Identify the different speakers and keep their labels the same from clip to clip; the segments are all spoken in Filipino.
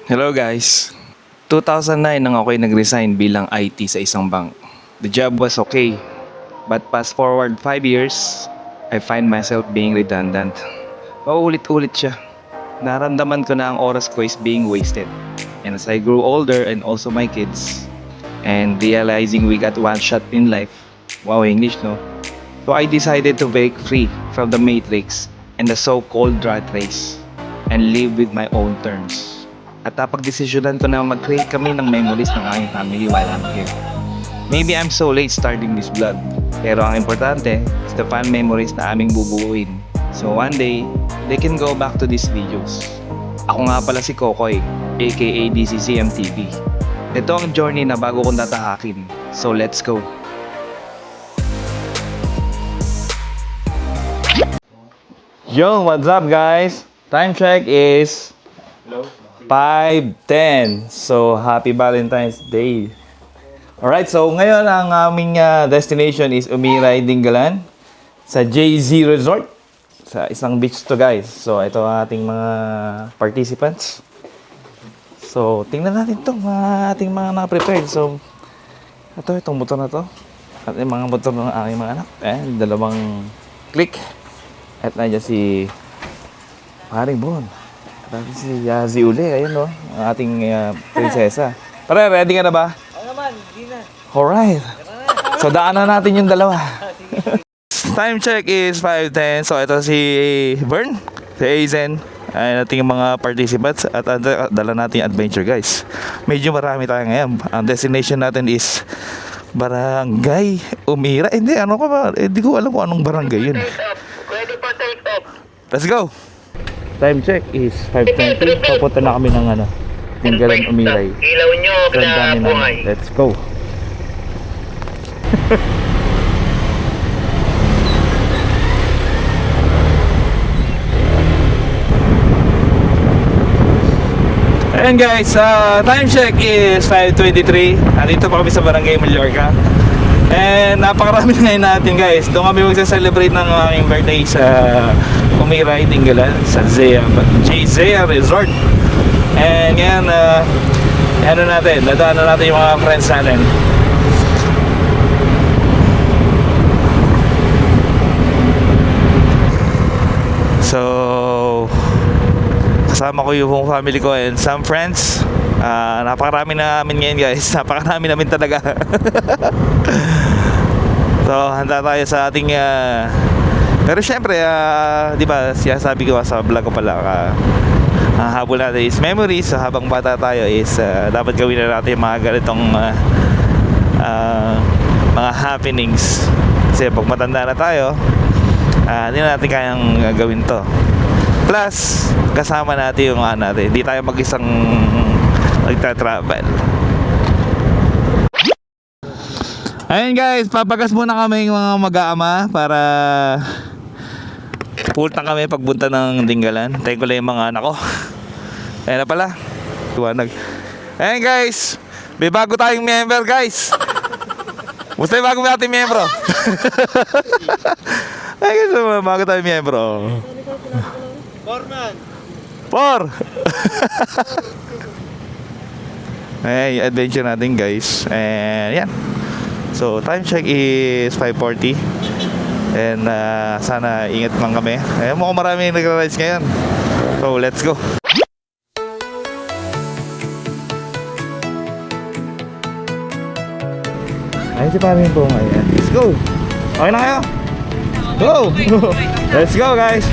Speaker 1: Hello guys. 2009 nang ako'y nag-resign bilang IT sa isang bank. The job was okay, but fast forward 5 years, I find myself being redundant. Paulit-ulit siya. Naramdaman ko na ang oras ko is being wasted. And as I grew older and also my kids, and realizing we got one shot in life, wow English no? So I decided to break free from the matrix and the so-called rat race and live with my own terms. At napag-desisyonan ko na mag-create kami ng memories ng aking family while I'm here. Maybe I'm so late starting this vlog, pero ang importante is the fun memories na aming bubuuin. So one day, they can go back to these videos. Ako nga pala si Kokoy, aka DCCMTV. Ito ang journey na bago kong tatahakin. So let's go! Yo, what's up guys? Time check is 5:10. So, happy Valentine's Day. Alright, so ngayon ang aming destination is Umiray, Dingalan sa JZ Resort. Sa isang beach to guys. So, ito ang ating mga participants. So, tingnan natin ito, ating mga naka-prepared. So, itong motor na to. At yung mga motor ng aking mga anak. Dalawang click. At nandiyan si Paring Bon. At si Yazzie uli. Ayun no, ang ating prinsesa. Pare, ready ka na ba?
Speaker 2: Oo naman, hindi na.
Speaker 1: Alright. So, daanan natin yung dalawa. Time check is 5:10. So, ito si Vern, si Aizen, ay ating mga participants at dala natin yung adventure guys. Medyo marami tayo ngayon. Ang destination natin is Barangay Umira. Hindi, ano ka ba? Hindi ko alam kung anong barangay yun.
Speaker 2: Ready for take off.
Speaker 1: Let's go! Time check is 5:20. Papunta na kami ng Dingalan Umiray.
Speaker 2: Ilaw nyo, kinabuhay.
Speaker 1: Let's go! Ayan guys, time check is 5:23. Nandito pa kami sa Barangay Mallorca. And napakarami ngayon natin guys. Doon kami magsa-celebrate ng aking birthday sa Umiray, Dingalan sa JZ Resort. And ngayon, dadaanan natin yung mga friends natin. So, kasama ko yung family ko and some friends. Napakarami namin ngayon guys. Napakarami namin talaga. So, handa tayo sa ating pero syempre, di ba, sabi ko sa vlog ko pala, habol natin is memories. So, habang bata tayo is dapat gawin na natin yung mga ganitong mga happenings. Kasi pag matanda na tayo, hindi na natin kayang gawin to. Plus, kasama natin yung natin. Hindi tayo mag-isang magta-travel. Ayun guys, papagas muna kami yung mga mag-aama para pultang kami pagpunta ng Dingalan. Tayo ko lang yung mga anak ko. Ayun na pala. Tuwanag. Ayun guys, may bago tayong member guys. Musta yung bago natin membro? Ayun guys, bago tayong membro.
Speaker 2: Foreman.
Speaker 1: Ay, adventure natin guys. And yan. So, time check is 5:40. And sana ingat lang kami. Mukhang marami nagra-rides ngayon. So, let's go. Ayun si Paring po ngayon. Let's go. Okay na kayo? Go! Let's go guys.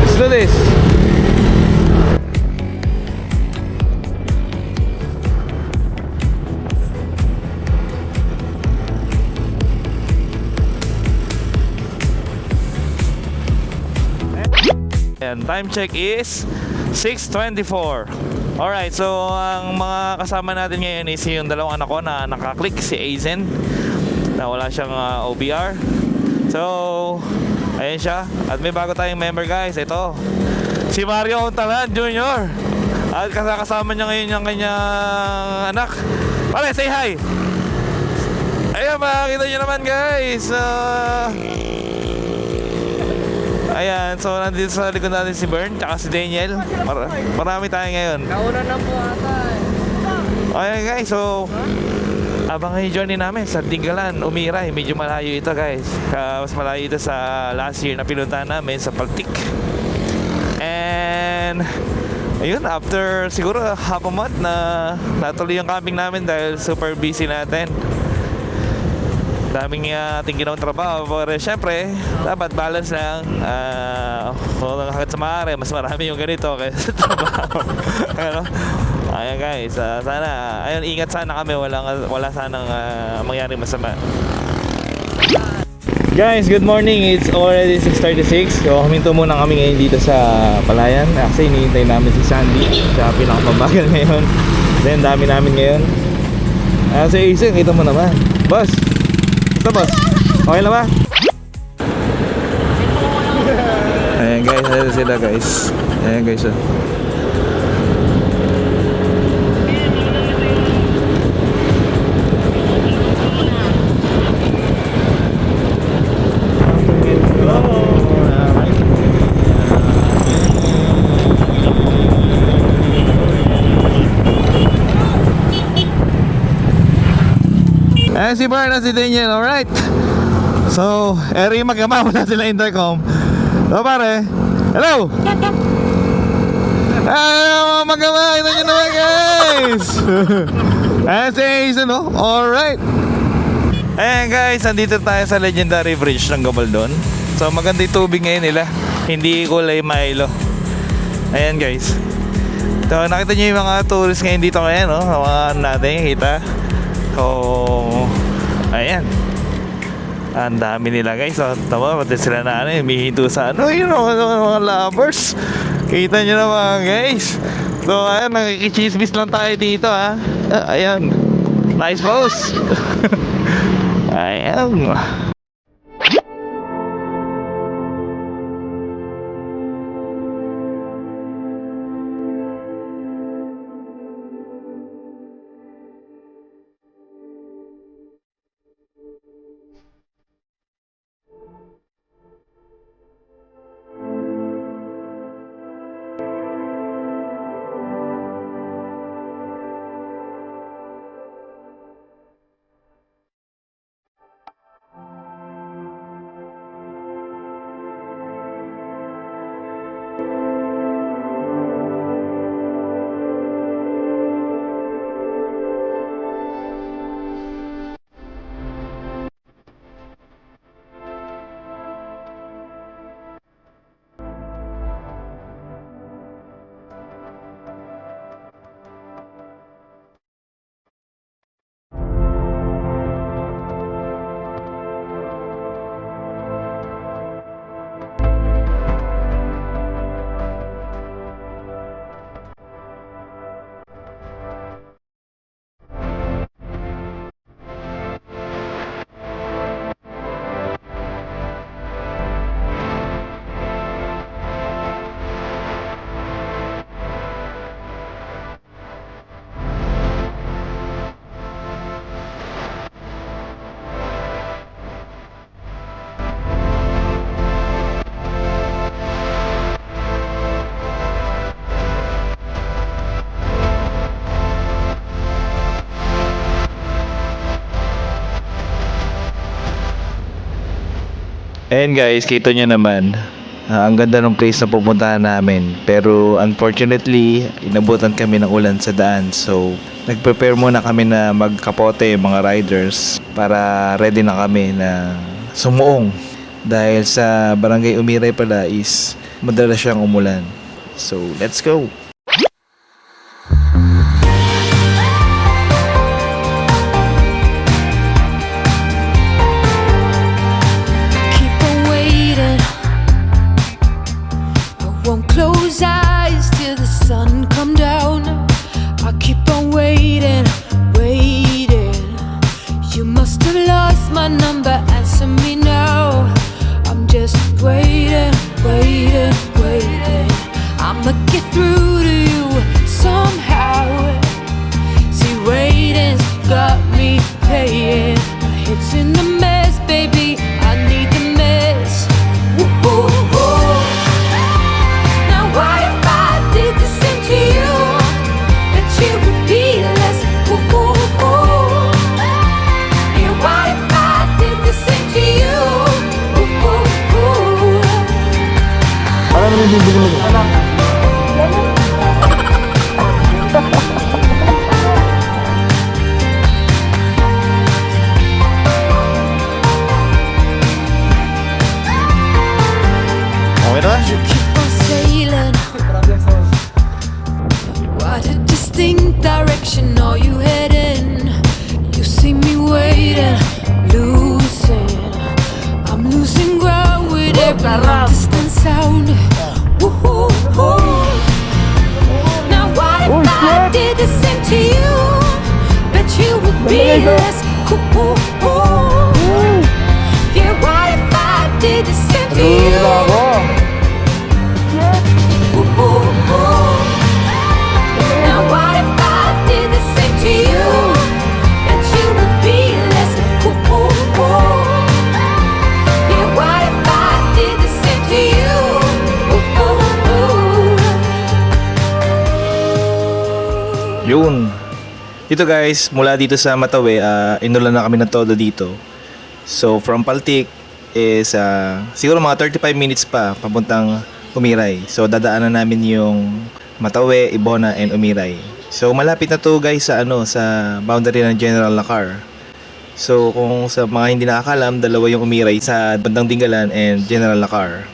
Speaker 1: Let's do this. And time check is 6:24. Alright, so ang mga kasama natin ngayon is yung dalawang anak ko na nakaklik, si Aizen na wala siyang OBR. So, ayun siya. At may bago tayong member guys. Ito, si Mario Ontalan Jr. At kasama niya ngayon yung kanyang anak. Pare, say hi! Ayun! ayan, makakita nyo naman guys. Ayan, so nandito sa likod natin si Bern tsaka si Daniel. Marami tayo ngayon.
Speaker 2: Nauna na po ata.
Speaker 1: Ayan guys, so abangan yung journey namin sa Dingalan, Umiray. Medyo malayo ito guys. Mas malayo ito sa last year na pinuntahan namin sa Paltik. And ayun, after siguro half a month na natuloy yung camping namin dahil super busy natin. Daming ating ginawang trabaho. Pero syempre, dapat balance lang. Kung hanggat sa maaari, mas marami yung ganito kaysa sa trabaho. Ano? Ayan guys, sana, ayun, ingat sana kami. Wala sanang mangyari masama. Guys, good morning. It's already 6:36. So, huminto muna kami ngayon dito sa Palayan. Actually, hinihintay namin si Sandy. Siya pinakamabagal ngayon. Then, dami namin ngayon. Si Ace, kita mo naman. Boss! Ito boss, okay na ba? Ayan guys, ayan sila guys. Ayan guys. Ayan si Bern at si Daniel, alright. So, eri magkama muna sila intercom. So pare, hello! Ayan magkama, ito nyo naman guys. Ayan si Ace, no? Alright. Ayan guys, nandito tayo sa legendary bridge ng Gabaldon. So maganda yung tubig ngayon nila. Hindi kulay Milo. Ayan guys. So nakita nyo yung mga tourists ngayon dito ngayon, no? Mga natin, kita. So, ayan. Ang dami nila guys. So, tama, pati sila na humihinto sa yun mga lovers. Kita nyo naman guys. So, ayan, nakikichismis lang tayo dito ha. Ayan. Nice pose. Ayan. Ayan guys, kita nyo naman. Ang ganda ng place na pupuntahan namin. Pero unfortunately, inabutan kami ng ulan sa daan. So, nag-prepare muna kami na magkapote mga riders para ready na kami na sumuong. Dahil sa Barangay Umiray pala is madalas siyang umulan. So, let's go!
Speaker 3: Close eyes till the sun come down. I keep on waiting, waiting. You must have lost my number, answer me now. I'm just waiting, waiting, waiting. I'ma get through
Speaker 4: bibili mo? Okay na?
Speaker 3: You keep on sailing. What a distinct direction are you heading? You see me waiting, losing. I'm losing ground with every long distance sound. Woo-hoo-hoo. Now what if I did the same to you? Bet you would be less cool. Yeah, what if I did the same to you? Now what if I did the same to you? That you would be less cool. Yeah, what if I did the same to you?
Speaker 4: Yun. Dito guys, mula dito sa Matawe, inulan na kami ng todo dito. So from Paltik is siguro mga 35 minutes pa papuntang Umiray. So dadaanan namin yung Matawe, Ibona and Umiray. So malapit na to guys sa sa boundary ng General Lacar. So kung sa mga hindi nakakalam, dalawa yung Umiray sa bandang Dingalan and General Lacar.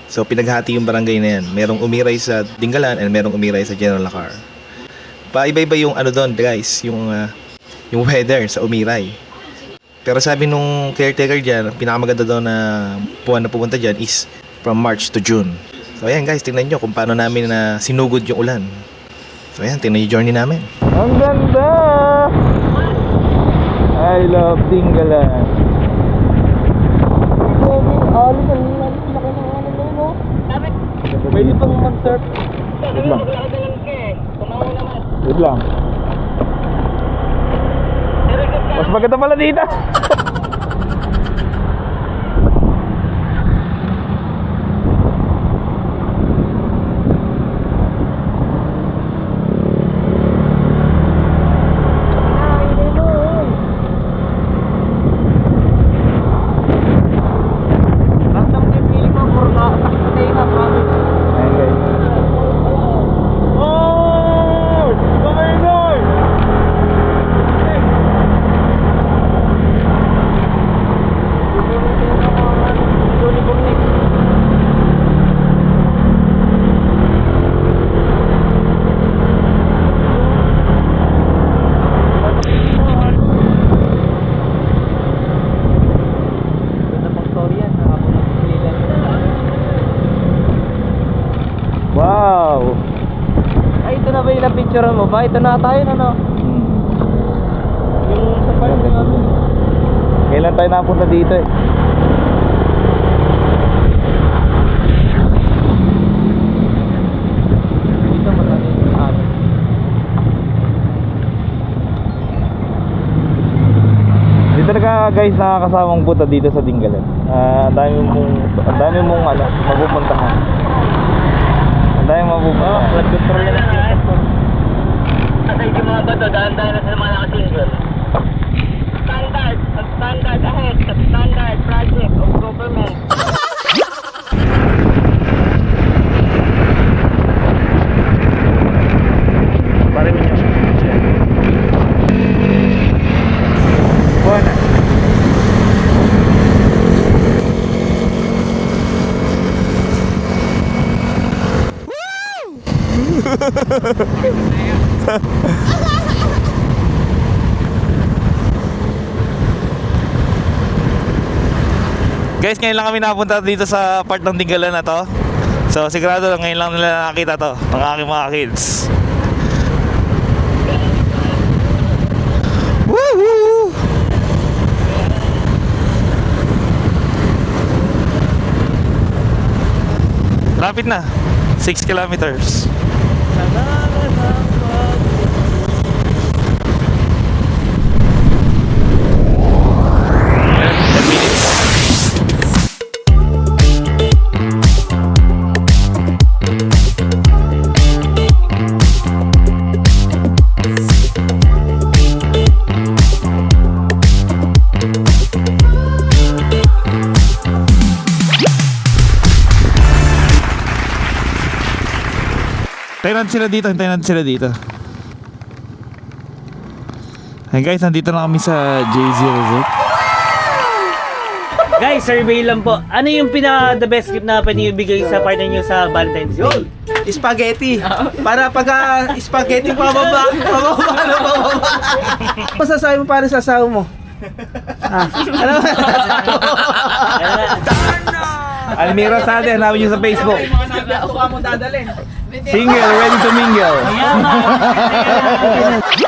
Speaker 4: So pinaghati yung barangay na yan. Merong Umiray sa Dingalan and merong Umiray sa General Lacar. Paiba-iba yung doon guys, yung weather sa Umiray. Pero sabi nung caretaker dyan, pinakamaganda daw na buwan na pupunta dyan is from March to June. So ayan guys, tingnan nyo kung paano namin na sinugod yung ulan. So ayan, tingnan yung journey namin. Ang ganda! I love Dingalan. Pwede pang mag-surf. Wait lang. Wait lang. Mas maganda pala dito. Wow!
Speaker 2: Ay, ito na ba yung picture mo ba? Ito na tayo na, no? Yung sa part na namin.
Speaker 4: Kailan tayo napunta dito eh?
Speaker 2: Dito marami yung ano.
Speaker 4: Dito talaga guys nakakasamang punta dito sa Dingalan. Ang dami mong mapupuntahan. Ang dami mapupuntahan.
Speaker 2: Flood control na lang. Kasi yung mga bato, daan-daan na sa mga nakasingle. Standard ahead, standard project of government.
Speaker 4: Pare mo niyo. Buona. Guys, ngayon lang kami napunta dito sa part ng Dingalan na to. So sigurado lang ngayon lang nila nakakita to, ng aking mga kids. Woohoo! Lapit na, 6 kilometers. Hintayin natin sila dito. Hey guys, nandito na kami sa JZ Resort.
Speaker 2: Guys, survey lang po. Ano yung pinaka the best gift na pwede ibigay sa partner nyo sa Valentine's Day?
Speaker 5: Spaghetti. Para pag spaghetti pababa. Masasabi mo para sa asawa mo? Ano?
Speaker 4: Almira Sade, hanapin nyo sa Facebook. Single, ready to mingle.
Speaker 2: Yaman!